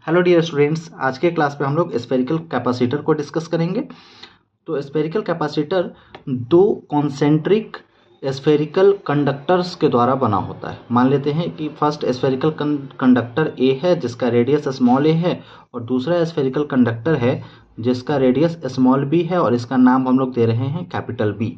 Hello dear students, आज के class में हम लोग स्फेरिकल कैपेसिटर को डिस्कस करेंगे। तो स्फेरिकल कैपेसिटर दो कॉन्सेंट्रिक स्फेरिकल कंडक्टर्स के द्वारा बना होता है। मान लेते हैं कि फर्स्ट स्फेरिकल कंडक्टर ए है जिसका रेडियस स्मॉल ए है, और दूसरा स्फेरिकल कंडक्टर है जिसका रेडियस स्मॉल बी है, और इसका नाम हम लोग दे रहे हैं कैपिटल बी।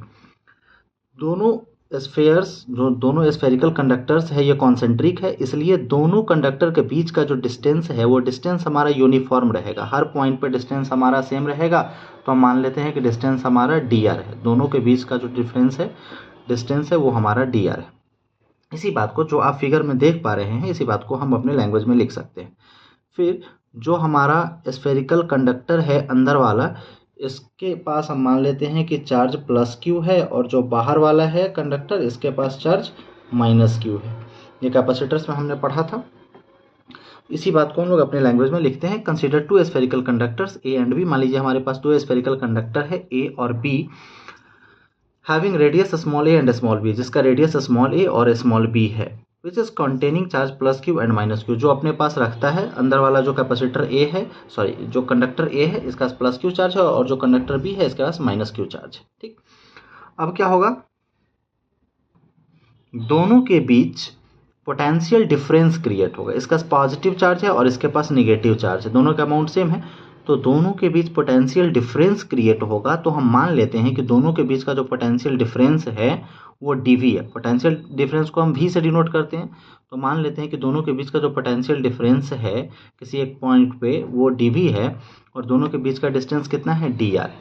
दोनों दोनों स्फेरिकल कंडक्टर्स है ये कॉन्सेंट्रिक है, इसलिए दोनों कंडक्टर के बीच का जो डिस्टेंस है वो डिस्टेंस हमारा यूनिफॉर्म रहेगा। हर पॉइंट पे डिस्टेंस हमारा सेम रहेगा। तो हम मान लेते हैं कि डिस्टेंस हमारा डी आर है। दोनों के बीच का जो डिस्टेंस है वो हमारा डी आर है। इसी बात को जो आप फिगर में देख पा रहे हैं, इसी बात को हम अपने लैंग्वेज में लिख सकते हैं। फिर जो हमारा स्फेरिकल कंडक्टर है अंदर वाला, इसके पास हम मान लेते हैं कि चार्ज प्लस क्यू है, और जो बाहर वाला है कंडक्टर इसके पास चार्ज माइनस क्यू है। ये कैपेसिटर्स में हमने पढ़ा था। इसी बात को हम लोग अपने लैंग्वेज में लिखते हैं। Consider two spherical conductors A and B. मान लीजिए हमारे पास दो स्फेरिकल कंडक्टर है ए और B, having radius small A and small B, जिसका रेडियस स्मॉल ए और स्मॉल बी है, which is containing charge plus Q and minus Q. जो अपने पास रखता है अंदर वाला जो कैपेसिटर ए है, जो कंडक्टर ए है इसका प्लस क्यू चार्ज है, और जो कंडक्टर बी है इसके पास माइनस क्यू चार्ज है। ठीक, अब क्या होगा, दोनों के बीच पोटेंशियल डिफरेंस क्रिएट होगा। इसका पॉजिटिव चार्ज है और इसके पास निगेटिव चार्ज है, दोनों का अमाउंट सेम है, तो दोनों के बीच पोटेंशियल डिफरेंस क्रिएट होगा। तो हम मान लेते हैं कि दोनों के बीच का जो पोटेंशियल डिफरेंस है वो डीवी है। पोटेंशियल डिफरेंस को हम वी से डिनोट करते हैं। तो मान लेते हैं कि दोनों के बीच का जो पोटेंशियल डिफरेंस है किसी एक पॉइंट पे वो डीवी है, और दोनों के बीच का डिस्टेंस कितना है, डी आर।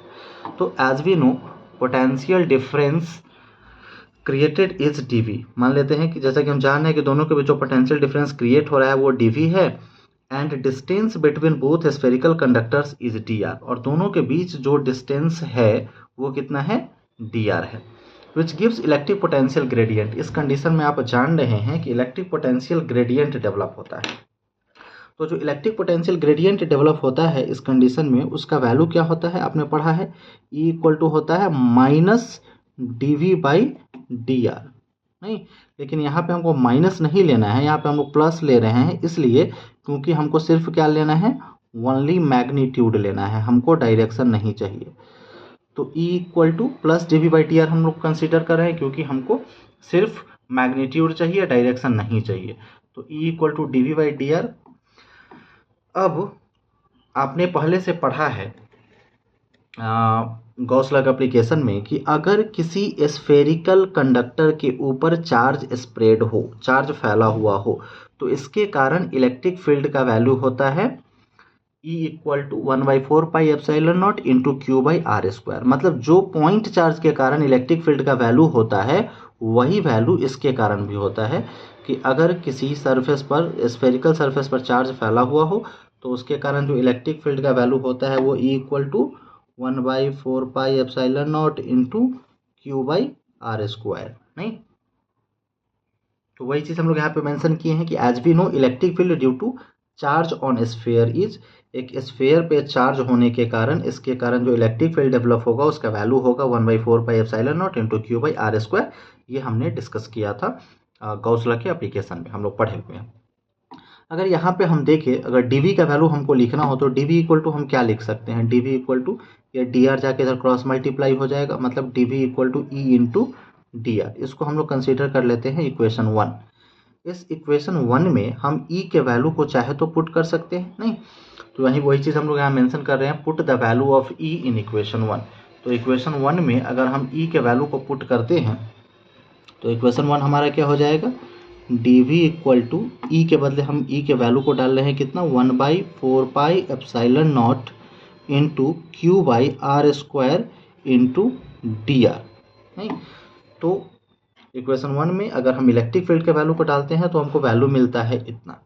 तो as we know potential difference created is DV. मान लेते हैं कि जैसा कि हम जान रहे हैं कि दोनों के बीच जो पोटेंशियल डिफरेंस क्रिएट हो रहा है वो डीवी है, and distance between both spherical conductors is D R. और दोनों के बीच जो डिस्टेंस है वो कितना है, डी आर है, which gives electric potential gradient. इस कंडीशन में आप जान रहे हैं कि इलेक्ट्रिक पोटेंशियल ग्रेडियंट डेवलप होता है। तो जो इलेक्ट्रिक पोटेंशियल ग्रेडियंट डेवलप होता है इस कंडीशन में, उसका वैल्यू क्या होता है, आपने पढ़ा है, E इक्वल टू होता है minus D V by D R. नहीं, लेकिन यहाँ पे हमको माइनस नहीं लेना है, यहाँ पे हम लोग प्लस ले रहे हैं, इसलिए क्योंकि हमको सिर्फ क्या लेना है, ओनली मैग्नीट्यूड लेना है, हमको डायरेक्शन नहीं चाहिए। तो E equal to plus D V by D R हम लोग कंसिडर कर रहे हैं, क्योंकि हमको सिर्फ मैग्नीट्यूड चाहिए, डायरेक्शन नहीं चाहिए। तो E equal to D V by D R. अब आपने पहले से पढ़ा है गॉस लॉ एप्लीकेशन में कि अगर किसी स्फेरिकल कंडक्टर के ऊपर चार्ज स्प्रेड हो, चार्ज फैला हुआ हो, तो इसके कारण इलेक्ट्रिक फील्ड का वैल्यू होता है E equal to 1/4 pi epsilon naught into Q by R square. मतलब जो पॉइंट चार्ज के कारण इलेक्ट्रिक फील्ड का वैल्यू होता है वही वैल्यू इसके कारण भी होता है, कि अगर किसी सरफेस पर, स्फेरिकल सरफेस पर चार्ज फैला हुआ हो तो उसके कारण जो इलेक्ट्रिक फील्ड का वैल्यू होता है वो E equal to 1/4 pi epsilon naught into Q by R square. नहीं, तो वही चीज़ हम लोग यहाँ पे मेंशन किए हैं कि as we know electric field due to charge on sphere is, एक स्फेयर पे चार्ज होने के कारण इसके कारण जो इलेक्ट्रिक फील्ड डेवलप होगा उसका वैल्यू होगा 1/4 pi epsilon naught into Q by R square. ये हमने डिस्कस किया था गॉस लॉ के एप्लीकेशन में, हम लोग पढ़े हुए हैं। अगर यहाँ पे हम देखें, अगर dv का वैल्यू हमको लिखना हो तो dv इक्वल टू हम क्या लिख सकते हैं, dv इक्वल टू ये डी आर जाके इधर क्रॉस मल्टीप्लाई हो जाएगा, मतलब dv equal to E into D R. इसको हम लोग कंसिडर कर लेते हैं इक्वेशन 1। इस इक्वेशन 1 में हम e के वैल्यू को चाहे तो पुट कर सकते हैं। नहीं, तो वही चीज़ हम लोग यहाँ मेंशन कर रहे हैं, put the value of e in equation 1। तो इक्वेशन 1 में अगर हम e के वैल्यू को पुट करते हैं तो इक्वेशन 1 हमारा क्या हो जाएगा, dv इक्वल टू ई के बदले हम e के वैल्यू को डाल रहे हैं कितना, 1/4 pi epsilon naught into Q by R square into D R. नहीं, तो इक्वेशन 1 में अगर हम इलेक्ट्रिक फील्ड के वैल्यू को डालते हैं तो हमको वैल्यू मिलता है इतना।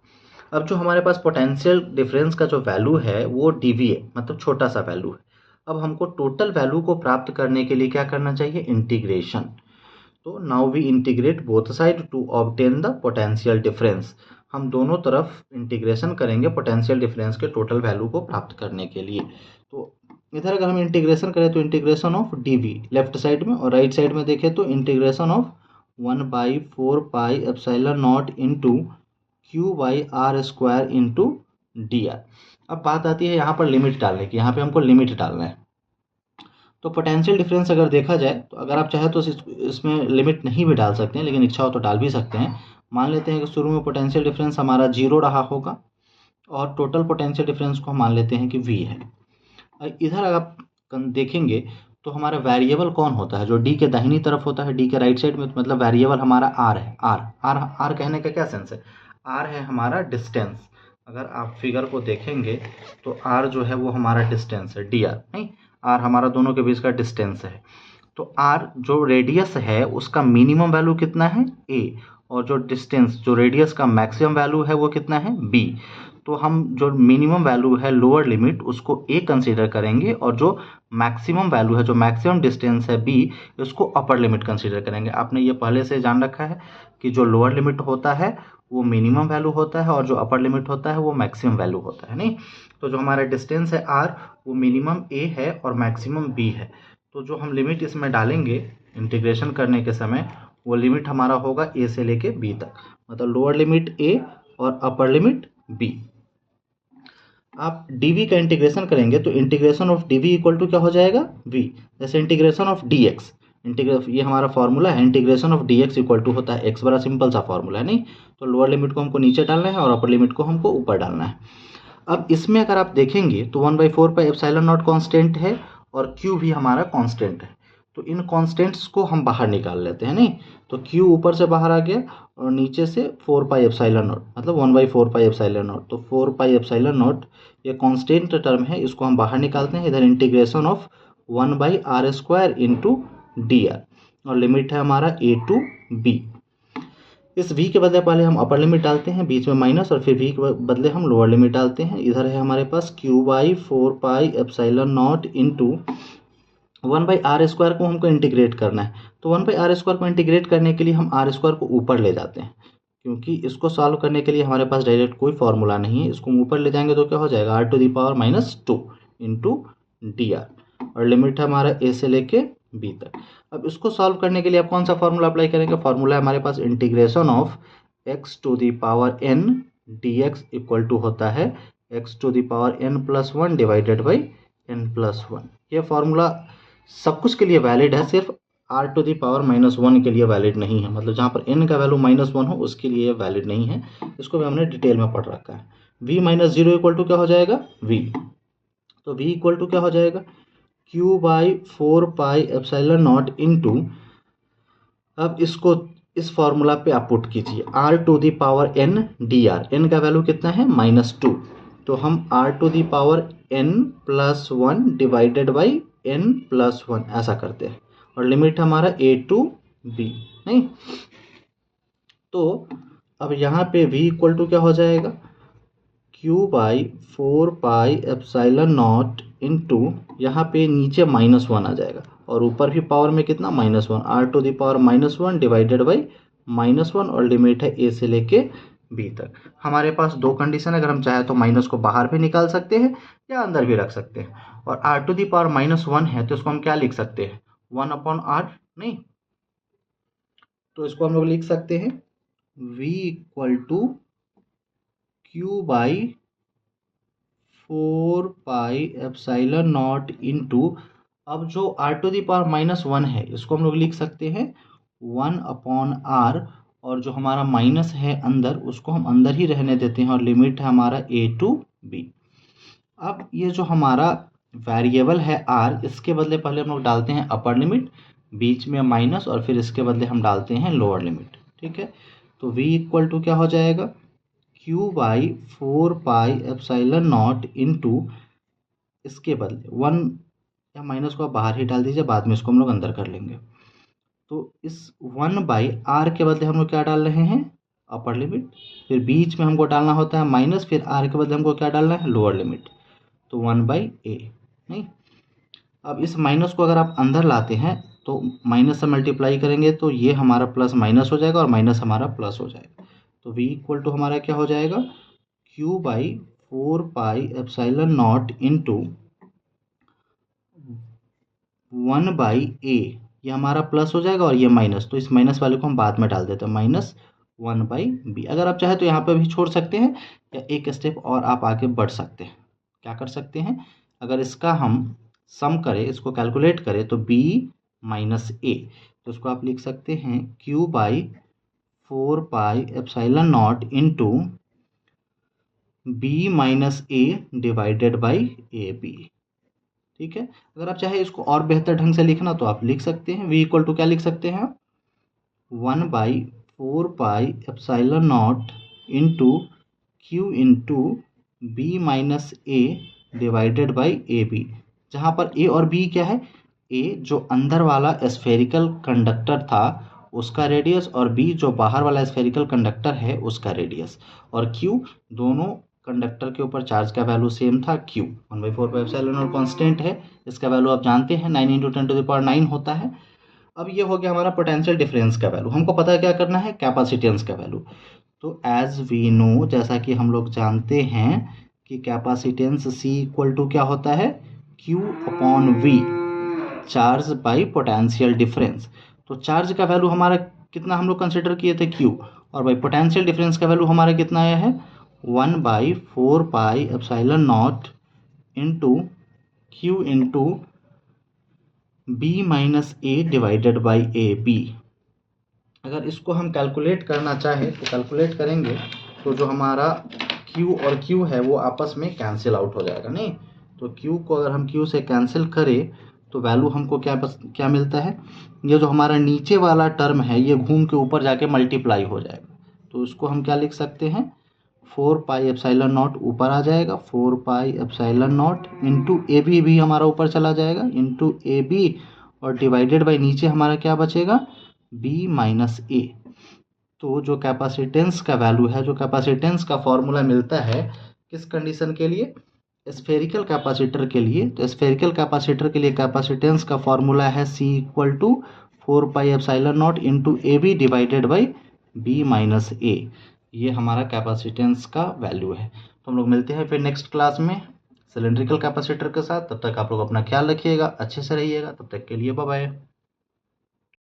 अब जो हमारे पास पोटेंशियल डिफरेंस का जो वैल्यू है वो dv है, मतलब छोटा सा वैल्यू है। अब हमको टोटल वैल्यू को प्राप्त करने के लिए क्या करना चाहिए, इंटीग्रेशन। तो now we integrate both side to obtain the potential difference. हम दोनों तरफ इंटीग्रेशन करेंगे पोटेंशियल डिफरेंस के टोटल वैल्यू को प्राप्त करने के लिए। तो इधर अगर हम इंटीग्रेशन करें तो integration of dv left side में, और राइट साइड में देखें तो integration of 1/4 pi epsilon naught into Q by R square into D R. अब बात आती है यहाँ पर लिमिट डालने की, यहाँ पे हमको लिमिट डालना है। तो पोटेंशियल डिफरेंस अगर देखा जाए तो अगर आप चाहे तो इसमें लिमिट नहीं भी डाल सकते हैं, लेकिन इच्छा हो तो डाल भी सकते हैं। मान लेते हैं कि शुरू में पोटेंशियल डिफरेंस हमारा 0 रहा होगा और टोटल पोटेंशियल डिफरेंस को हम मान लेते हैं कि V है। इधर अगर आप देखेंगे तो हमारा वेरिएबल कौन होता है, जो डी के दाहिनी तरफ होता है, डी के राइट साइड में, तो मतलब वेरिएबल हमारा आर है। आर कहने का क्या सेंस है, आर है हमारा डिस्टेंस। अगर आप फिगर को देखेंगे तो आर जो है वो हमारा डिस्टेंस है, डी आर नहीं, आर हमारा दोनों के बीच का डिस्टेंस है। तो आर जो रेडियस है उसका मिनिमम वैल्यू कितना है, ए, और जो डिस्टेंस जो रेडियस का मैक्सिमम वैल्यू है वो कितना है, बी। तो हम जो मिनिमम वैल्यू है लोअर लिमिट उसको ए कंसीडर करेंगे, और जो मैक्सिमम वैल्यू है, जो मैक्सिमम डिस्टेंस है बी, उसको अपर लिमिट कंसीडर करेंगे। आपने ये पहले से जान रखा है कि जो लोअर लिमिट होता है वो मिनिमम वैल्यू होता है और जो अपर लिमिट होता है वो मैक्सिमम वैल्यू होता है, नहीं। तो जो हमारा डिस्टेंस है आर वो मिनिमम ए है और मैक्सिमम बी है। तो जो हम लिमिट इसमें डालेंगे इंटीग्रेशन करने के समय, वो लिमिट हमारा होगा ए से लेके बी तक, मतलब लोअर लिमिट ए और अपर लिमिट बी। आप dv का इंटीग्रेशन करेंगे तो integration of dv equal to क्या हो जाएगा, v। जैसे इंटीग्रेशन ऑफ dx, ये हमारा फॉर्मूला है, integration of dx equal to होता है x, बड़ा सिंपल सा फॉर्मूला है, नहीं। तो लोअर लिमिट को हमको नीचे डालना है और अपर लिमिट को हमको ऊपर डालना है। अब इसमें अगर आप देखेंगे तो 1/4 पाई एप्सिलॉन नॉट कॉन्स्टेंट है और q भी हमारा कॉन्स्टेंट है। तो इन कॉन्स्टेंट्स को हम बाहर निकाल लेते हैं, नहीं। तो q ऊपर से बाहर आ गया और नीचे से 4 पाई एप्सिलॉन नॉट, मतलब 1/4 पाई एप्सिलॉन नॉट। तो 4 पाई एप्सिलॉन नॉट ये कांस्टेंट टर्म है, इसको हम बाहर निकालते हैं। इधर integration of 1/r² into D are, और लिमिट है हमारा a टू b। इस v के बदले पहले हम अपर लिमिट डालते हैं, बीच में माइनस, और फिर v के बदले हम लोअर लिमिट डालते हैं। इधर है हमारे पास q/4 pi epsilon naught into 1/r² को हमको इंटीग्रेट करना है। तो 1/r² को इंटीग्रेट करने के लिए हम r² को ऊपर ले जाते हैं, क्योंकि इसको सॉल्व करने के लिए हमारे पास डायरेक्ट कोई फॉर्मूला नहीं है। इसको ऊपर ले जाएंगे तो क्या हो जाएगा, r⁻² इंटू डी आर, और लिमिट है हमारा a से लेके b तक। अब इसको सॉल्व करने के लिए आप कौन सा फॉर्मूला अप्लाई करेंगे, फॉर्मूला है हमारे पास integration of x⁴n dx equal to होता है x⁴n+1 डिवाइडेड बाई n+1। ये फॉर्मूला सब कुछ के लिए वैलिड है, सिर्फ r⁻⁻1 के लिए वैलिड नहीं है, मतलब जहाँ पर n का वैल्यू -1 हो उसके लिए वैलिड नहीं है। इसको भी हमने डिटेल में पढ़ रखा है। v-0 इक्वल टू क्या हो जाएगा, v। तो v इक्वल टू क्या हो जाएगा, q/4 pi epsilon naught into, अब इसको इस फॉर्मूला पे आप पुट कीजिए, r⁻n dr, n का वैल्यू कितना है, -2। तो हम r⁻n+1 डिवाइडेड बाई n+1 ऐसा करते हैं, और लिमिट हमारा a टू b, नहीं। तो अब यहाँ पे v इक्वल टू क्या हो जाएगा, q/4 pi epsilon naught into, यहाँ पे नीचे -1 आ जाएगा और ऊपर भी पावर में कितना, -1, r⁻1 डिवाइडेड बाई -1, और लिमिट है a से लेके b तक। हमारे पास दो कंडीशन है, अगर हम चाहे तो माइनस को बाहर भी निकाल सकते हैं या अंदर भी रख सकते हैं। और r⁻1 है तो इसको हम क्या लिख सकते हैं, 1/r, नहीं। तो इसको हम लोग लिख सकते हैं v equal to q/4 pi epsilon naught into, अब जो r⁻1 है इसको हम लोग लिख सकते हैं 1/r, और जो हमारा माइनस है अंदर उसको हम अंदर ही रहने देते हैं, और लिमिट है हमारा a टू b। अब ये जो हमारा वेरिएबल है r, इसके बदले पहले हम लोग डालते हैं अपर लिमिट, बीच में माइनस, और फिर इसके बदले हम डालते हैं लोअर लिमिट, ठीक है। तो v इक्वल टू क्या हो जाएगा, q/4 pi epsilon naught into, इसके बदले 1 या माइनस को आप बाहर ही डाल दीजिए, बाद में इसको हम लोग अंदर कर लेंगे। तो इस 1/r के बदले हम लोग क्या डाल रहे हैं, अपर लिमिट, फिर बीच में हमको डालना होता है माइनस, फिर r के बदले हमको क्या डालना है, लोअर लिमिट, तो 1/a, नहीं। अब इस माइनस को अगर आप अंदर लाते हैं तो माइनस से मल्टीप्लाई करेंगे तो ये हमारा प्लस माइनस हो जाएगा और माइनस हमारा प्लस हो जाएगा। तो v इक्वल टू हमारा क्या हो जाएगा, q/4 pi epsilon naught into 1/a, ये हमारा प्लस हो जाएगा और ये माइनस, तो इस माइनस वाले को हम बाद में डाल देते हैं, 1/b। अगर आप चाहे तो यहाँ पे भी छोड़ सकते हैं, या एक स्टेप और आप आगे बढ़ सकते हैं। क्या कर सकते हैं, अगर इसका हम सम करें, इसको कैलकुलेट करें, तो b माइनस ए, तो उसको आप लिख सकते हैं q/4πε0 into b minus A divided by A B. ठीक है, अगर आप चाहे इसको और बेहतर ढंग से लिखना तो आप लिख सकते हैं v इक्वल टू क्या लिख सकते हैं, 1/4πε0 into q into b minus A divided by A B, जहाँ पर a और b क्या है, a जो अंदर वाला स्फेरिकल कंडक्टर था उसका रेडियस, और b जो बाहर वाला स्फेरिकल कंडक्टर है उसका रेडियस, और q दोनों कंडक्टर के ऊपर चार्ज का वैल्यू सेम था q। 1/4πε0 कांस्टेंट है, इसका वैल्यू आप जानते हैं 9 × 10⁻9 होता है। अब ये हो गया हमारा पोटेंशियल डिफरेंस का वैल्यू। हमको पता है क्या करना है, कैपेसिटेंस का वैल्यू। तो एज वी नो, जैसा कि हम लोग जानते हैं कि कैपेसिटेंस C इक्वल टू क्या होता है, Q/V, charge by potential difference. तो चार्ज का वैल्यू हमारा कितना हम लोग कंसिडर किए थे, Q, और भाई पोटेंशियल डिफरेंस का वैल्यू हमारा कितना आया है, 1/4πε0 into Q into b minus A divided by A B. अगर इसको हम कैलकुलेट करना चाहें तो कैलकुलेट करेंगे, तो जो हमारा q और q है वो आपस में कैंसिल आउट हो जाएगा। नहीं, तो q को अगर हम q से कैंसिल करें तो वैल्यू हमको क्या मिलता है, ये जो हमारा नीचे वाला टर्म है ये घूम के ऊपर जाके मल्टीप्लाई हो जाएगा। तो इसको हम क्या लिख सकते हैं, 4πε0 ऊपर आ जाएगा, 4πε0 इंटू ए बी भी हमारा ऊपर चला जाएगा, इंटू ए बी, और डिवाइडेड बाई नीचे हमारा क्या बचेगा, b माइनस ए। तो जो कैपेसिटेंस का वैल्यू है, जो कैपेसिटेंस का फॉर्मूला मिलता है किस कंडीशन के लिए, स्फेरिकल कैपेसिटर के लिए, तो स्फेरिकल कैपेसिटर के लिए कैपेसिटेंस का फॉर्मूला है C equal to 4πε0 into A B divided by b minus A. ये हमारा कैपेसिटेंस का वैल्यू है। तो हम लोग मिलते हैं फिर नेक्स्ट क्लास में सिलेंड्रिकल कैपेसिटर के साथ। तब तक आप लोग अपना ख्याल रखिएगा, अच्छे से रहिएगा। तब तक के लिए बाय बाय।